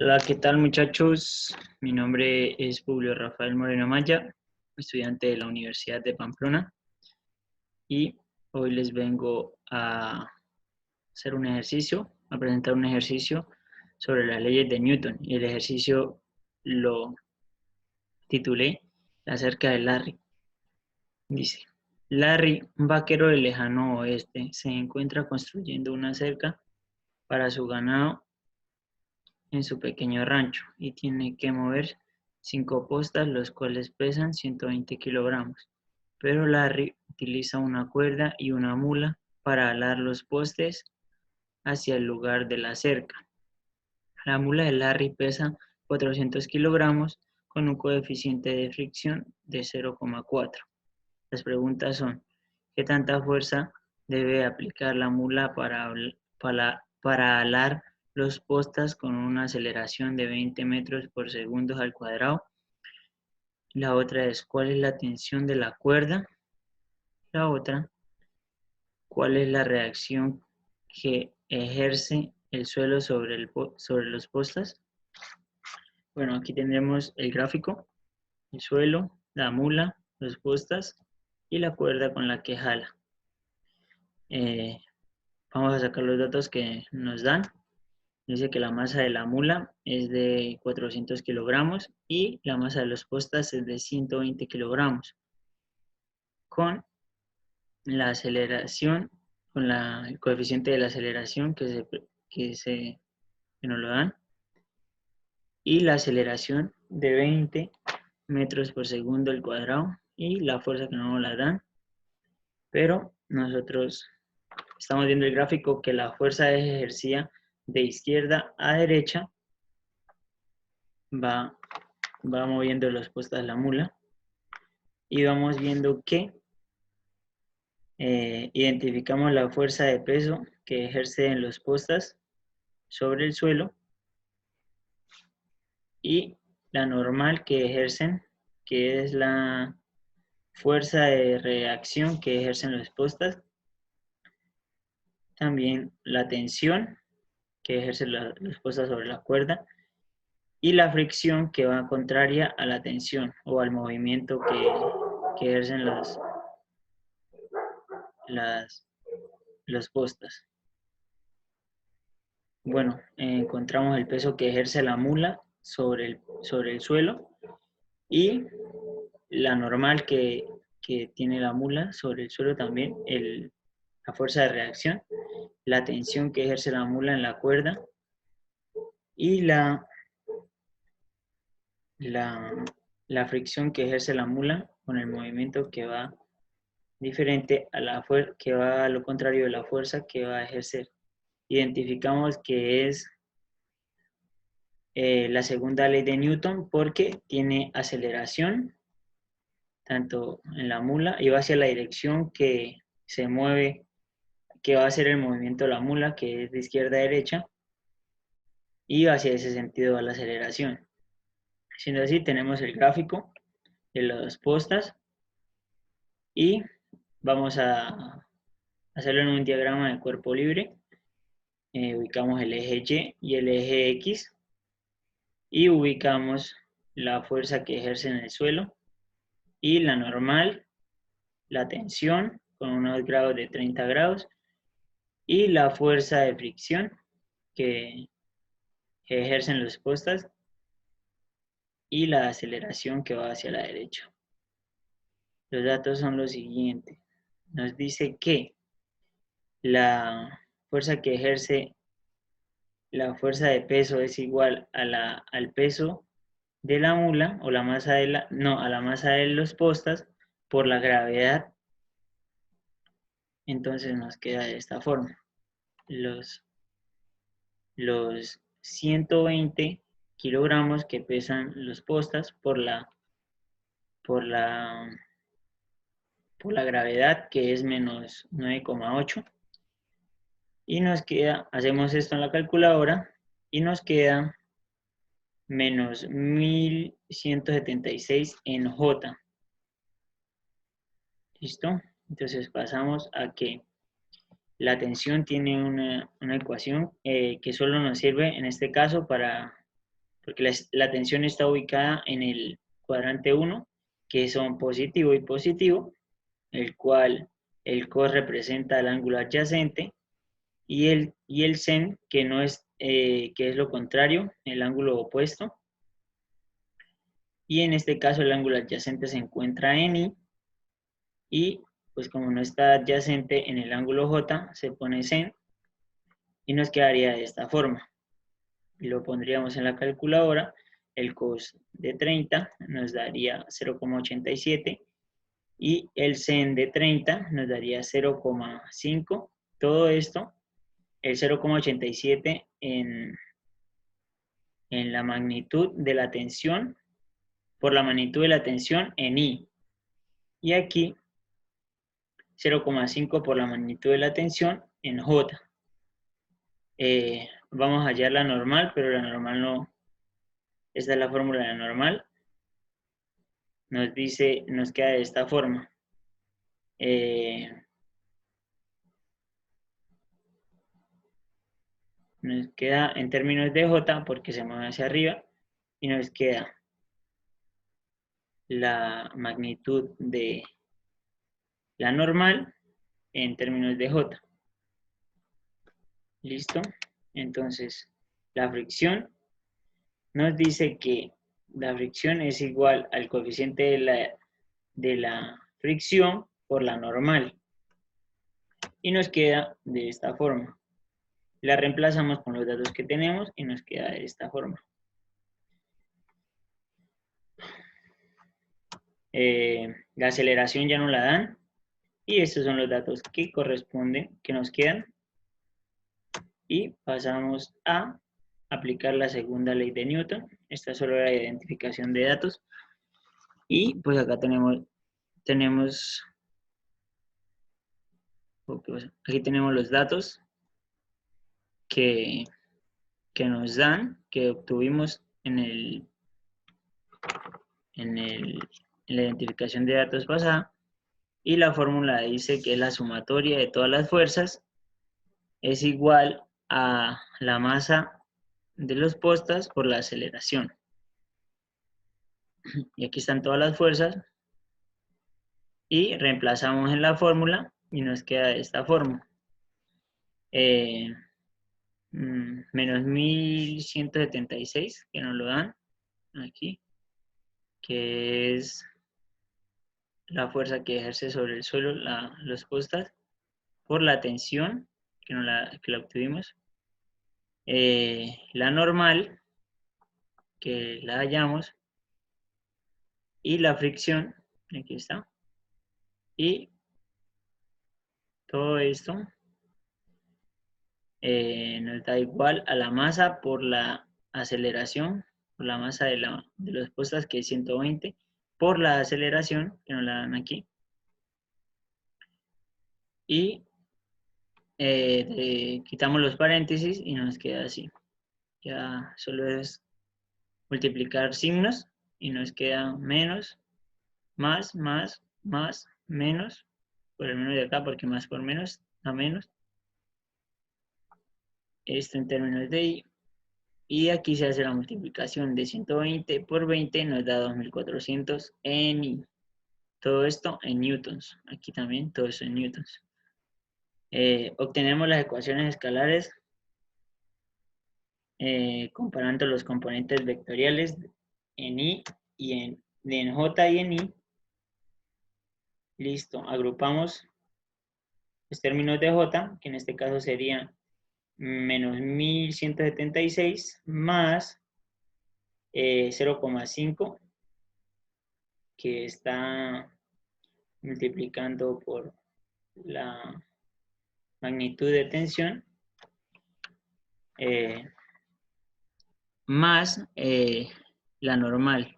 Hola, ¿qué tal muchachos? Mi nombre es Publio Rafael Moreno Maya, estudiante de la Universidad de Pamplona y hoy les vengo a hacer un ejercicio, a presentar un ejercicio sobre las leyes de Newton y el ejercicio lo titulé La cerca de Larry. Dice, Larry, un vaquero del lejano oeste, se encuentra construyendo una cerca para su ganado en su pequeño rancho y tiene que mover 5 postas, los cuales pesan 120 kilogramos. Pero Larry utiliza una cuerda y una mula para alar los postes hacia el lugar de la cerca. La mula de Larry pesa 400 kilogramos con un coeficiente de fricción de 0,4. Las preguntas son, ¿qué tanta fuerza debe aplicar la mula para alar los postas con una aceleración de 20 metros por segundo al cuadrado? La otra es, ¿cuál es la tensión de la cuerda? La otra, ¿cuál es la reacción que ejerce el suelo sobre los postas? Bueno, aquí tendremos el gráfico, el suelo, la mula, los postas y la cuerda con la que jala. Vamos a sacar los datos que nos dan. Dice que la masa de la mula es de 400 kilogramos y la masa de los postas es de 120 kilogramos. Con la aceleración, el coeficiente de la aceleración que nos lo dan y la aceleración de 20 metros por segundo al cuadrado y la fuerza que no nos la dan. Pero nosotros estamos viendo el gráfico que la fuerza es ejercida de izquierda a derecha, va moviendo los postas la mula y vamos viendo que identificamos la fuerza de peso que ejerce en los postas sobre el suelo y la normal que ejercen, que es la fuerza de reacción que ejercen los postas, también la tensión que ejercen los postas sobre la cuerda y la fricción que va contraria a la tensión o al movimiento que ejercen los postas. Bueno, encontramos el peso que ejerce la mula sobre el suelo y la normal que tiene la mula sobre el suelo también, la fuerza de reacción, la tensión que ejerce la mula en la cuerda y la, la fricción que ejerce la mula con el movimiento que va diferente a que va a lo contrario de la fuerza que va a ejercer. Identificamos que es la segunda ley de Newton porque tiene aceleración tanto en la mula y va hacia la dirección que se mueve, que va a ser el movimiento de la mula, que es de izquierda a derecha, y hacia ese sentido va la aceleración. Siendo así, tenemos el gráfico de las postas y vamos a hacerlo en un diagrama de cuerpo libre. Ubicamos el eje Y y el eje X y ubicamos la fuerza que ejerce en el suelo y la normal, la tensión con unos grados de 30 grados y la fuerza de fricción que ejercen los postas y la aceleración que va hacia la derecha. Los datos son los siguientes. Nos dice que la fuerza que ejerce la fuerza de peso es igual al peso de la mula o la masa a la masa de los postas por la gravedad. Entonces nos queda de esta forma. Los 120 kilogramos que pesan los postas por la, por la gravedad, que es menos 9,8. Y nos queda, hacemos esto en la calculadora, y nos queda menos 1176 en J. ¿Listo? Entonces pasamos a que la tensión tiene una ecuación que solo nos sirve en este caso para porque la tensión está ubicada en el cuadrante 1, que son positivo y positivo, el cual el cos representa el ángulo adyacente, y el sen, que no es, que es lo contrario, el ángulo opuesto. Y en este caso el ángulo adyacente se encuentra en I, y pues como no está adyacente en el ángulo J, se pone sen, y nos quedaría de esta forma. Y lo pondríamos en la calculadora, el cos de 30 nos daría 0,87, y el sen de 30 nos daría 0,5. Todo esto, el 0,87 en la magnitud de la tensión, por la magnitud de la tensión en I. Y aquí 0,5 por la magnitud de la tensión en J. Vamos a hallar la normal, pero la normal no. Esta es la fórmula de la normal. Nos dice, nos queda de esta forma. Nos queda en términos de J, porque se mueve hacia arriba, y nos queda la magnitud de la normal en términos de J. ¿Listo? Entonces, la fricción nos dice que la fricción es igual al coeficiente de la fricción por la normal. Y nos queda de esta forma. La reemplazamos con los datos que tenemos y nos queda de esta forma. La aceleración ya no la dan. Y estos son los datos que corresponden, que nos quedan. Y pasamos a aplicar la segunda ley de Newton. Esta es solo la identificación de datos. Y pues acá aquí tenemos los datos que nos dan, que obtuvimos en la identificación de datos pasada. Y la fórmula dice que la sumatoria de todas las fuerzas es igual a la masa de los postas por la aceleración. Y aquí están todas las fuerzas. Y reemplazamos en la fórmula y nos queda de esta forma. Menos 1176, que nos lo dan aquí, que es la fuerza que ejerce sobre el suelo los postas por la tensión que la obtuvimos. La normal, que la hallamos, y la fricción, aquí está, y todo esto nos da igual a la masa por la aceleración, por la masa de los postas, que es 120, por la aceleración, que nos la dan aquí, y quitamos los paréntesis y nos queda así. Ya solo es multiplicar signos y nos queda menos, más, menos, por el menos de acá, porque más por menos da menos. Esto en términos de I. Y aquí se hace la multiplicación de 120 por 20, nos da 2400 en I. Todo esto en newtons. Aquí también todo eso en newtons. Obtenemos las ecuaciones escalares comparando los componentes vectoriales en I y en J y en I. Listo, agrupamos los términos de J, que en este caso serían menos 1176 más 0,5, que está multiplicando por la magnitud de tensión, más la normal.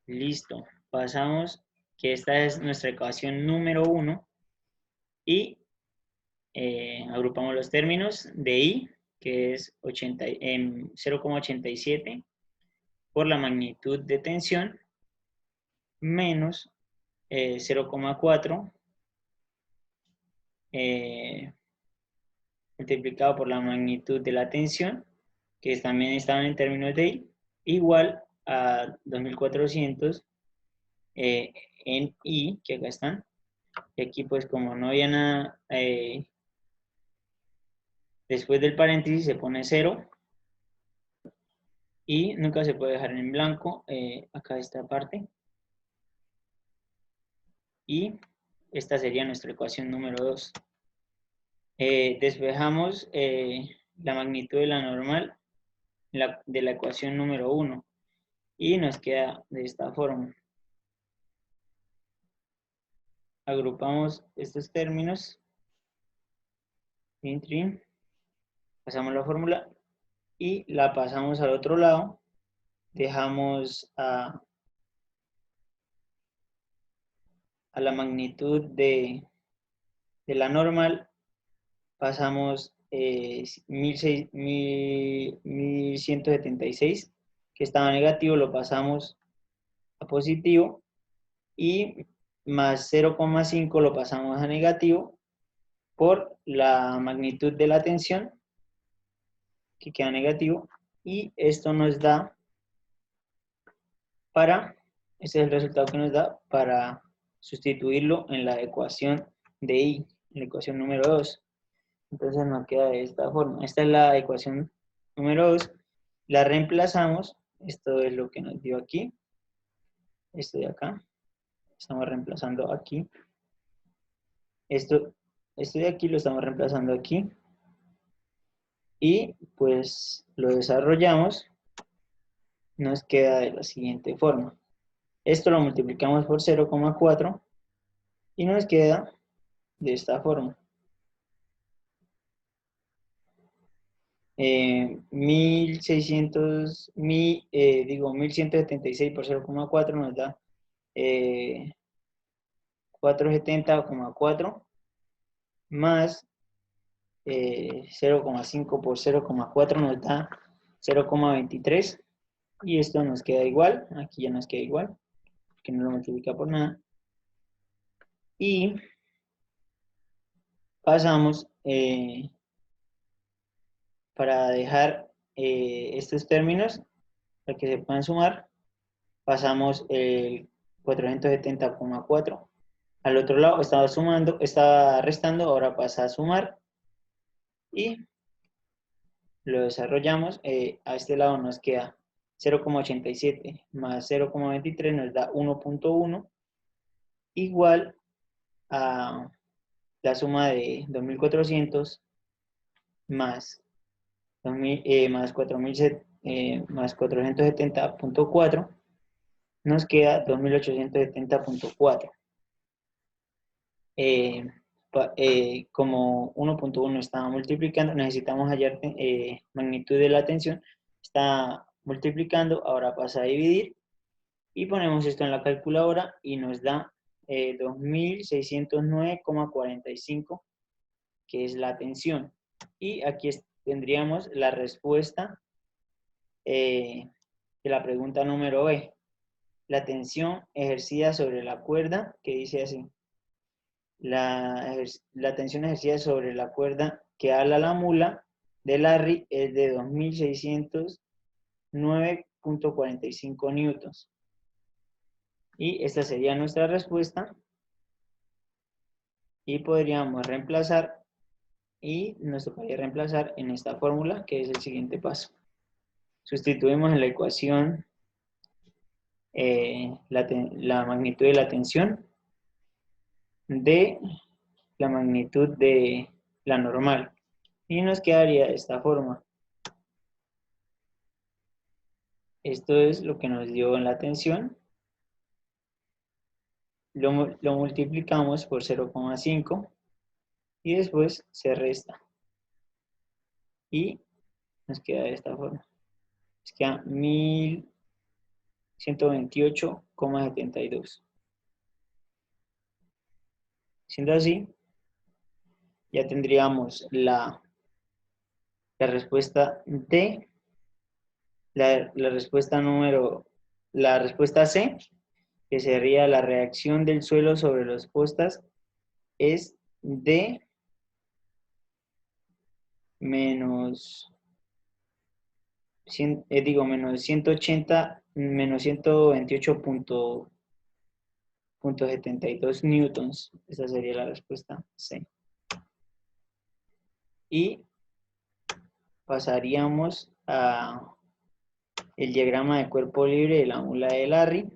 Listo, pasamos, que esta es nuestra ecuación número 1, y agrupamos los términos de I, que es 0,87 por la magnitud de tensión, menos 0,4 multiplicado por la magnitud de la tensión, que también estaban en términos de I, igual a 2400 en I, que acá están. Y aquí pues como no había nada, después del paréntesis se pone 0 y nunca se puede dejar en blanco acá esta parte. Y esta sería nuestra ecuación número 2. Despejamos la magnitud de la normal de la ecuación número 1 y nos queda de esta forma. Agrupamos estos términos, pasamos la fórmula y la pasamos al otro lado, dejamos a la magnitud de la normal, pasamos 1176, que estaba negativo, lo pasamos a positivo, y más 0,5 lo pasamos a negativo por la magnitud de la tensión, que queda negativo, y esto nos da este es el resultado que nos da para sustituirlo en la ecuación de I, en la ecuación número 2. Entonces nos queda de esta forma. Esta es la ecuación número 2. La reemplazamos. Esto es lo que nos dio aquí. Esto de acá. Estamos reemplazando aquí. Esto de aquí lo estamos reemplazando aquí. Y pues lo desarrollamos. Nos queda de la siguiente forma. Esto lo multiplicamos por 0,4 y nos queda de esta forma. 1176 por 0,4 nos da 470,4 más 0,5 por 0,4 nos da 0,23 y esto nos queda igual, aquí ya nos queda igual, que no lo multiplica por nada. Y pasamos, para dejar estos términos, para que se puedan sumar, pasamos el 470,4 al otro lado, estaba restando, ahora pasa a sumar y lo desarrollamos. A este lado nos queda 0,87 más 0,23 nos da 1,1 igual a la suma de 2400 más, más 470,4 nos queda 2870,4. Como 1,1 está multiplicando, necesitamos hallar magnitud de la tensión, está multiplicando, ahora pasa a dividir y ponemos esto en la calculadora y nos da 2609,45, que es la tensión. Y aquí tendríamos la respuesta de la pregunta número B. La tensión ejercida sobre la cuerda, que dice así. La tensión ejercida sobre la cuerda que ala la mula de Larry es de 2609,45 newtons. Y esta sería nuestra respuesta. Y podríamos reemplazar, y nos tocaría reemplazar en esta fórmula, que es el siguiente paso. Sustituimos en la ecuación la magnitud de la tensión de la magnitud de la normal. Y nos quedaría de esta forma. Esto es lo que nos dio en la tensión. Lo multiplicamos por 0,5 y después se resta. Y nos queda de esta forma. Nos queda 1128,72. Siendo así, ya tendríamos la respuesta D, la respuesta C, que sería la reacción del suelo sobre los postas, es de menos, menos 180, menos 128.72 newtons. Esa sería la respuesta C. Y pasaríamos a el diagrama de cuerpo libre de la mula de Larry,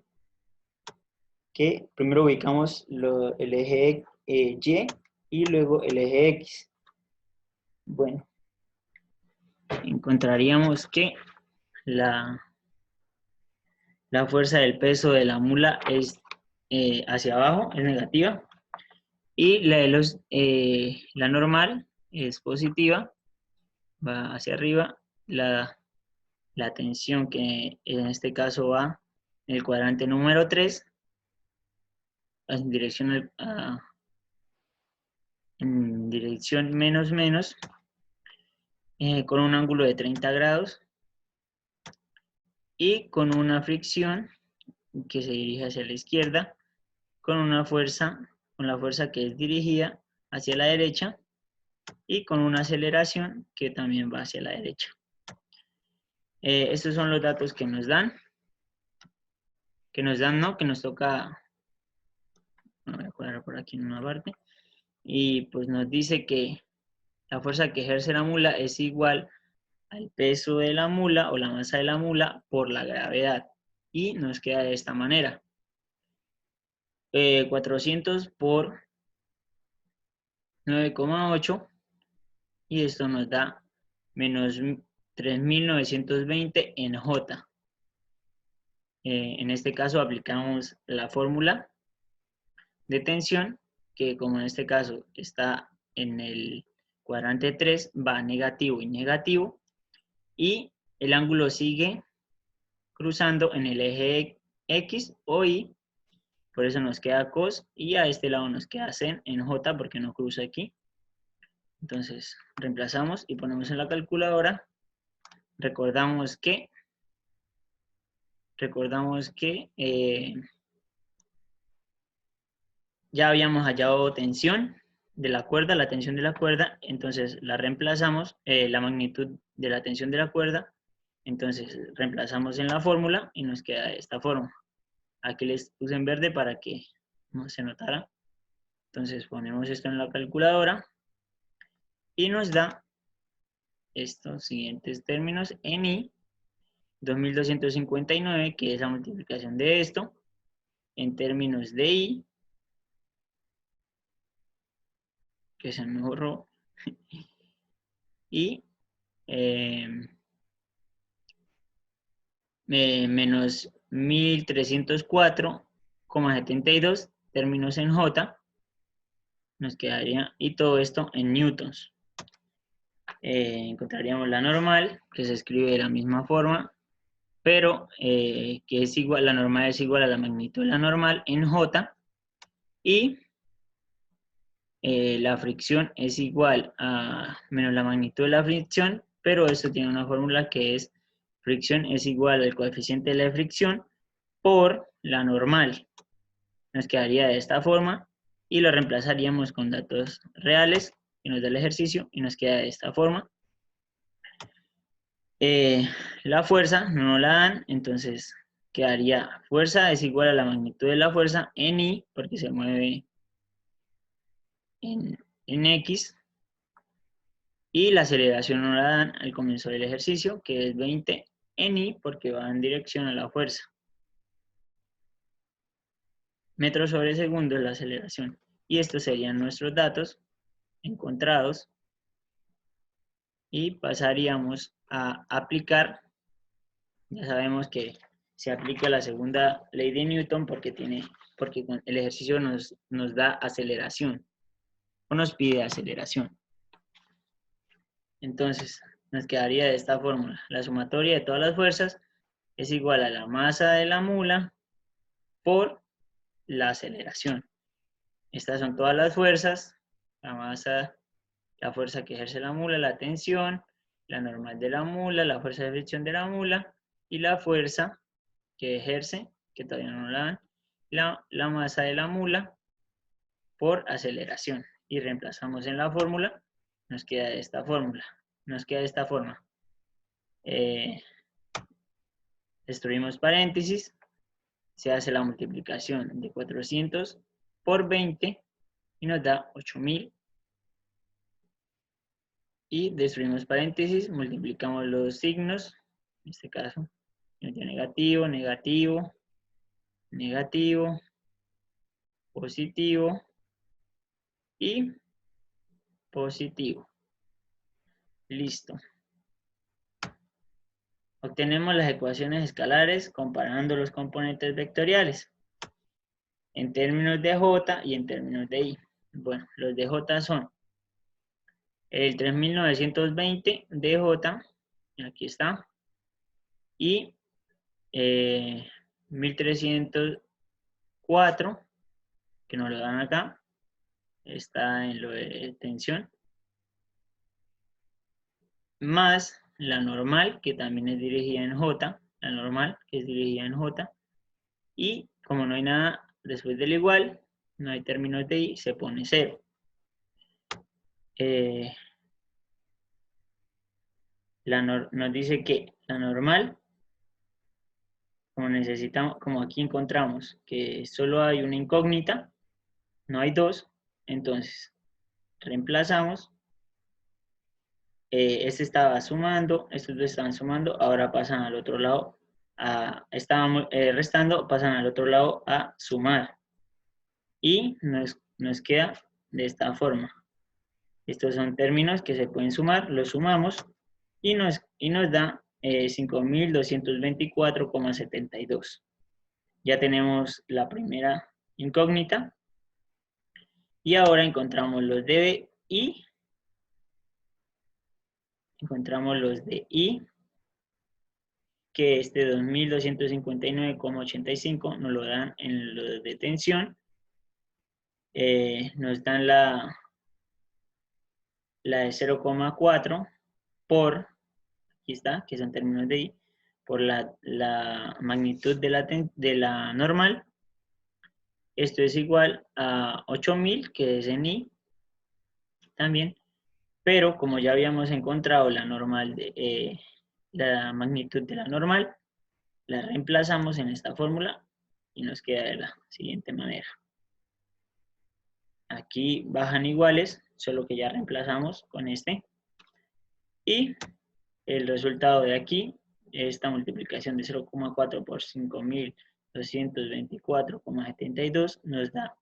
que primero ubicamos el eje Y y luego el eje X. Bueno, encontraríamos que la fuerza del peso de la mula es hacia abajo, es negativa, y la normal es positiva, va hacia arriba. La tensión, que en este caso va en el cuadrante número 3, en dirección, en dirección menos menos, con un ángulo de 30 grados y con una fricción que se dirige hacia la izquierda, con la fuerza que es dirigida hacia la derecha y con una aceleración que también va hacia la derecha. Estos son los datos que nos dan, ¿no? Que nos toca, voy a cuadrar por aquí en una parte, y pues nos dice que la fuerza que ejerce la mula es igual al peso de la mula o la masa de la mula por la gravedad, y nos queda de esta manera. 400 por 9,8, y esto nos da menos 3.920 en J. En este caso aplicamos la fórmula de tensión, que como en este caso está en el cuadrante 3, va negativo y negativo, y el ángulo sigue cruzando en el eje X o Y, por eso nos queda cos, y a este lado nos queda sen en J porque no cruza aquí. Entonces reemplazamos y ponemos en la calculadora. Recordamos que ya habíamos hallado tensión de la cuerda, la tensión de la cuerda, entonces la reemplazamos, la magnitud de la tensión de la cuerda, entonces reemplazamos en la fórmula y nos queda de esta forma. Aquí les puse en verde para que no se notara. Entonces ponemos esto en la calculadora y nos da estos siguientes términos en I, 2259, que es la multiplicación de esto, en términos de I, que se me borró, y menos 1304,72 términos en J, nos quedaría, y todo esto en newtons. Encontraríamos la normal, que se escribe de la misma forma, pero que es igual, la normal es igual a la magnitud de la normal en J, y la fricción es igual a menos la magnitud de la fricción, pero esto tiene una fórmula que es fricción es igual al coeficiente de la fricción por la normal. Nos quedaría de esta forma y lo reemplazaríamos con datos reales que nos da el ejercicio y nos queda de esta forma. La fuerza no nos la dan, entonces quedaría fuerza es igual a la magnitud de la fuerza en I, porque se mueve en X, y la aceleración no la dan al comienzo del ejercicio, que es 20 en I, porque va en dirección a la fuerza. Metros sobre segundo es la aceleración. Y estos serían nuestros datos encontrados. Y pasaríamos a aplicar. Ya sabemos que se aplica la segunda ley de Newton porque el ejercicio nos da aceleración, o nos pide aceleración. Entonces, nos quedaría de esta fórmula. La sumatoria de todas las fuerzas es igual a la masa de la mula por la aceleración. Estas son todas las fuerzas: la masa, la fuerza que ejerce la mula, la tensión, la normal de la mula, la fuerza de fricción de la mula y la fuerza que ejerce, que todavía no la dan, la masa de la mula por aceleración. Y reemplazamos en la fórmula, nos queda esta fórmula. nos queda de esta forma. Destruimos paréntesis, se hace la multiplicación de 400 por 20 y nos da 8000. Y destruimos paréntesis, multiplicamos los signos, en este caso, negativo, negativo, negativo, positivo y positivo. Listo. Obtenemos las ecuaciones escalares comparando los componentes vectoriales en términos de J y en términos de I. Bueno, los de J son el 3920 de J, aquí está, y 1304, que nos lo dan acá, está en lo de tensión, más la normal, que también es dirigida en J, la normal, que es dirigida en J, y como no hay nada después del igual, no hay términos de I, se pone 0. Nos dice que la normal, como aquí encontramos que solo hay una incógnita, no hay dos, entonces reemplazamos. Este estaba sumando, estos dos estaban sumando, ahora pasan al otro lado, estábamos restando, pasan al otro lado a sumar. Y nos queda de esta forma. Estos son términos que se pueden sumar, los sumamos y nos da 5224,72. Ya tenemos la primera incógnita. Y ahora encontramos los de I. Encontramos los de I, que es de 2259,85, nos lo dan en lo de tensión. Nos dan la de 0,4 por, aquí está, que son términos de I, por la magnitud de la normal. Esto es igual a 8000, que es en I también, pero como ya habíamos encontrado la normal la magnitud de la normal, la reemplazamos en esta fórmula y nos queda de la siguiente manera. Aquí bajan iguales, solo que ya reemplazamos con este. Y el resultado de aquí, esta multiplicación de 0,4 por 5224,72 nos da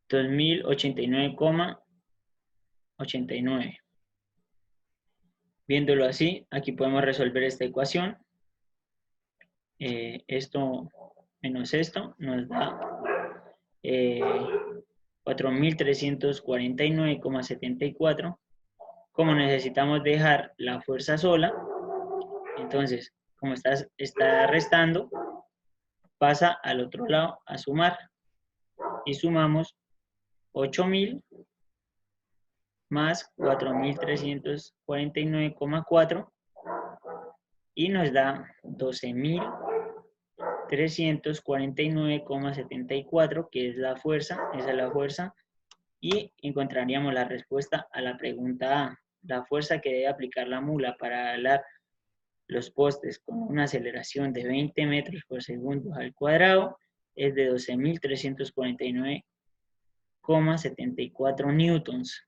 2089,89. Viéndolo así, aquí podemos resolver esta ecuación. Esto menos esto nos da 4349,74. Como necesitamos dejar la fuerza sola, entonces, como está restando, pasa al otro lado a sumar. Y sumamos 8000 más 4349,4 y nos da 12349,74, que es la fuerza, esa es la fuerza, y encontraríamos la respuesta a la pregunta A. La fuerza que debe aplicar la mula para alar los postes con una aceleración de 20 metros por segundo al cuadrado es de 12.349,74 newtons.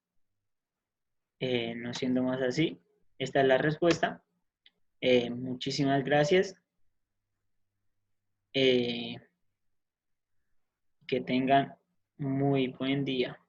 No siendo más así, esta es la respuesta. Muchísimas gracias. Que tengan muy buen día.